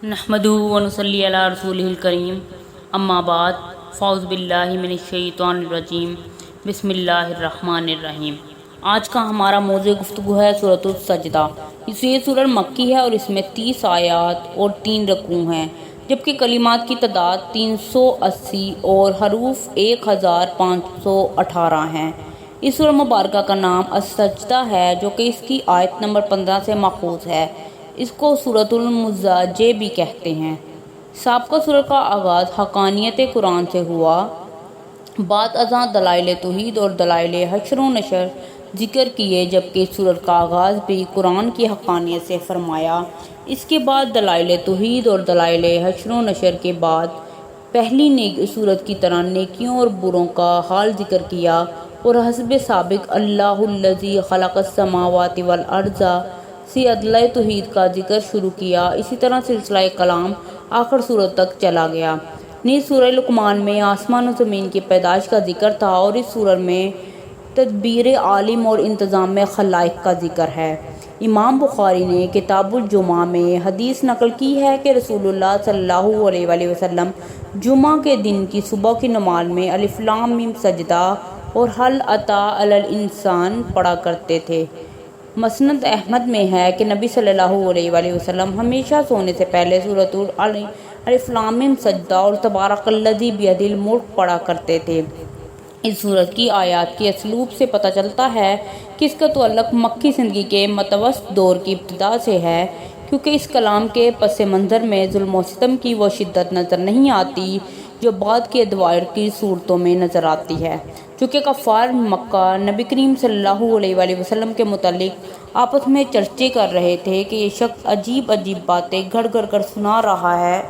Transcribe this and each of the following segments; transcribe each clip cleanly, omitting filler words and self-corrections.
نحمدہ ونصلی علی رسولہ الکریم، اما بعد، فاعوذ باللہ من الشیطان الرجیم، بسم اللہ الرحمن الرحیم۔ آج کا ہمارا موضوع گفتگو ہے سورۃ السجدہ۔ یہ سورہ مکی ہے اور اس میں 30 آیات اور 3 رکوع ہیں، جبکہ کلمات کی تعداد 380 اور حروف 1518 ہیں۔ اس سورہ مبارکہ کا نام السجدہ ہے، جو کہ اس کی آیت نمبر 15 سے ماخوذ ہے۔ اس کو سورۃ المزاجے بھی کہتے ہیں۔ سابقہ سورہ کا آغاز حقانیت قرآن سے ہوا، بعد ازاں دلائل توحید اور دلائل حشر و نشر ذکر کیے، جبکہ اس سورہ کا آغاز بھی قرآن کی حقانیت سے فرمایا۔ اس کے بعد دلائل توحید اور دلائل حشر و نشر کے بعد پہلی سورت کی طرح نیکیوں اور بروں کا حال ذکر کیا اور حسب سابق اللہ الذی خلق السماوات والارض سے عدلۂ توحید کا ذکر شروع کیا۔ اسی طرح سلسلہ کلام آخر سورت تک چلا گیا۔ نیز سورہ لقمان میں آسمان و زمین کی پیدائش کا ذکر تھا اور اس سورت میں تدبیر عالم اور انتظام خلائق کا ذکر ہے۔ امام بخاری نے کتاب الجمعہ میں حدیث نقل کی ہے کہ رسول اللہ صلی اللہ علیہ وآلہ وسلم جمعہ کے دن کی صبح کی نماز میں الف لام میم سجدہ اور حل اتی علی الانسان پڑھا کرتے تھے۔ مسند احمد میں ہے کہ نبی صلی اللہ علیہ وآلہ وسلم ہمیشہ سونے سے پہلے سورۃ الف لام میم سجدہ اور تبارک الذی بیدہ الملک پڑھا کرتے تھے۔ اس سورت کی آیات کی اسلوب سے پتہ چلتا ہے کہ اس کا تعلق مکی زندگی کے متوسط دور کی ابتدا سے ہے، کیونکہ اس کلام کے پس منظر میں ظلم و ستم کی وہ شدت نظر نہیں آتی جو بعد کے ادوار کی صورتوں میں نظر آتی ہے۔ چونکہ کفار مکہ نبی کریم صلی اللہ علیہ وآلہ وسلم کے متعلق آپس میں چرچے کر رہے تھے کہ یہ شخص عجیب عجیب باتیں گھڑ گھڑ کر سنا رہا ہے،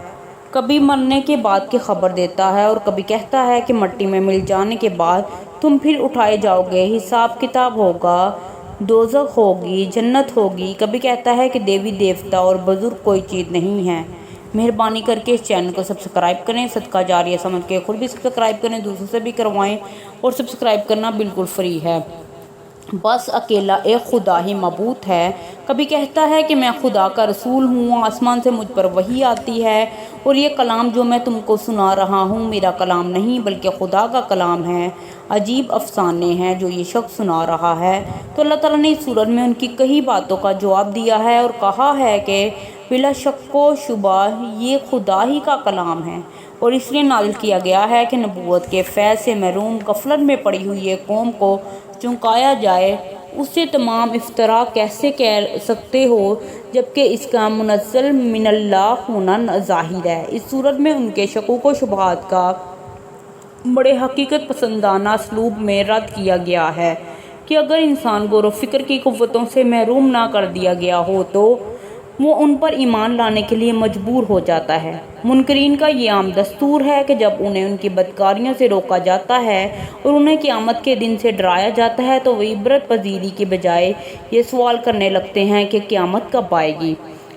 کبھی مرنے کے بعد کی خبر دیتا ہے اور کبھی کہتا ہے کہ مٹی میں مل جانے کے بعد تم پھر اٹھائے جاؤ گے، حساب کتاب ہوگا، دوزخ ہوگی، جنت ہوگی، کبھی کہتا ہے کہ دیوی دیوتا اور بزرگ کوئی چیز نہیں ہے۔ مہربانی کر کے اس چینل کو سبسکرائب کریں، صدقہ جاریہ سمجھ کے خود بھی سبسکرائب کریں، دوسروں سے بھی کروائیں، اور سبسکرائب کرنا بالکل فری ہے۔ بس اکیلا ایک خدا ہی معبود ہے۔ کبھی کہتا ہے کہ میں خدا کا رسول ہوں، آسمان سے مجھ پر وحی آتی ہے اور یہ کلام جو میں تم کو سنا رہا ہوں میرا کلام نہیں بلکہ خدا کا کلام ہے۔ عجیب افسانے ہیں جو یہ شخص سنا رہا ہے۔ تو اللہ تعالیٰ نے اس سورت میں ان کی کئی باتوں کا جواب دیا ہے اور کہا ہے کہ بلا شک و شبہ یہ خدا ہی کا کلام ہے اور اس لیے نازل کیا گیا ہے کہ نبوت کے فیض سے محروم غفلت میں پڑی ہوئی ایک قوم کو چونکایا جائے۔ اس سے تمام افطرا کیسے کہہ سکتے ہو جبکہ اس کا منزل من اللہ ہونا ظاہر ہے۔ اس صورت میں ان کے شکوک و شبہات کا بڑے حقیقت پسندانہ اسلوب میں رد کیا گیا ہے کہ اگر انسان غور و فکر کی قوتوں سے محروم نہ کر دیا گیا ہو تو وہ ان پر ایمان لانے کے لیے مجبور ہو جاتا ہے۔ منکرین کا یہ عام دستور ہے کہ جب انہیں ان کی بدکاریوں سے روکا جاتا ہے اور انہیں قیامت کے دن سے ڈرایا جاتا ہے تو وہ عبرت پذیری کے بجائے یہ سوال کرنے لگتے ہیں کہ قیامت کب آئے گی،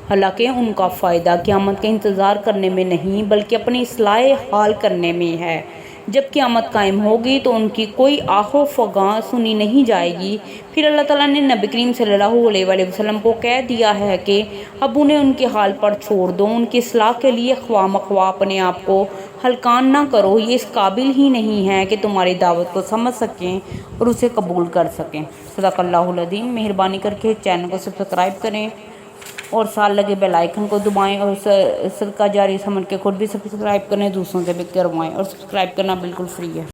حالانکہ ان کا فائدہ قیامت کا انتظار کرنے میں نہیں بلکہ اپنی اصلاح حال کرنے میں ہے۔ جب قیامت قائم ہوگی تو ان کی کوئی آہ و فغاں سنی نہیں جائے گی۔ پھر اللہ تعالیٰ نے نبی کریم صلی اللہ علیہ وآلہ وسلم کو کہہ دیا ہے کہ اب انہیں ان کے حال پر چھوڑ دو، ان کی اصلاح کے لیے خواہ مخواہ اپنے آپ کو ہلکان نہ کرو، یہ اس قابل ہی نہیں ہے کہ تمہاری دعوت کو سمجھ سکیں اور اسے قبول کر سکیں۔ صدق اللہ العظیم۔ مہربانی کر کے چینل کو سبسکرائب کریں اور ساتھ لگے بیل آئیکن کو دبائیں اور صدقہ جاری سمجھ کے خود بھی سبسکرائب کریں، دوسروں سے بھی کروائیں، اور سبسکرائب کرنا بالکل فری ہے۔